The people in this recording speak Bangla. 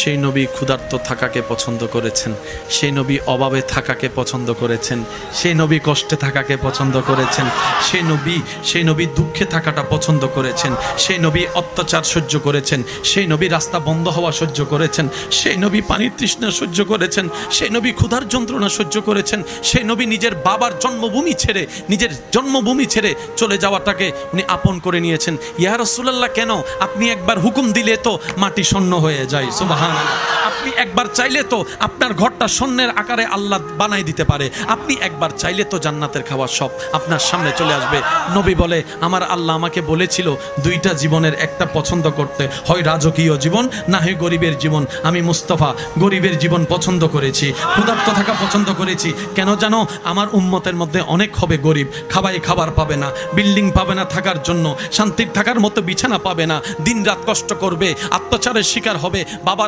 সেই নবী ক্ষুধার্ত থাকাকে পছন্দ করেছেন, সেই নবী অভাবে থাকাকে পছন্দ করেছেন, সেই নবী কষ্টে থাকাকে পছন্দ করেছেন, সেই নবী দুঃখে থাকাটা পছন্দ করেছেন, সেই নবী অত্যাচার সহ্য করেছেন, সেই নবী রাস্তা বন্ধ হওয়া সহ্য করেছেন, সেই নবী পানির তৃষ্ণা সহ্য করেছেন, সেই নবী ক্ষুধার যন্ত্রণা সহ্য করেছেন, সেই নবী নিজের বাবার জন্মভূমি ছেড়ে চলে যাওয়াটাকে উনি আপন করে নিয়েছেন। ইয়া রাসূলুল্লাহ, কেন? আপনি একবার হুকুম দিলে তো মাটি শূন্য হয়ে যায়। সুবহানাল্লাহ। আপনি একবার চাইলে তো আপনার ঘরটা স্বর্ণের আকারে আল্লাহ বানাই দিতে পারে। আপনি একবার চাইলে তো জান্নাতের খাবার সব আপনার সামনে চলে আসবে। নবী বলে, আমার আল্লাহ আমাকে বলেছিল দুইটা জীবনের একটা পছন্দ করতে, হয় রাজকীয় জীবন না হয় গরিবের জীবন। আমি মুস্তাফা গরিবের জীবন পছন্দ করেছি, ক্ষুধার্ত থাকা পছন্দ করেছি। কেন জানো? আমার উম্মতের মধ্যে অনেক হবে গরিব, খাবার পাবে না, বিল্ডিং পাবে না থাকার জন্য, শান্তির থাকার মতো বিছানা পাবে না, দিন রাত কষ্ট করবে, অত্যাচারের শিকার হবে, বাবার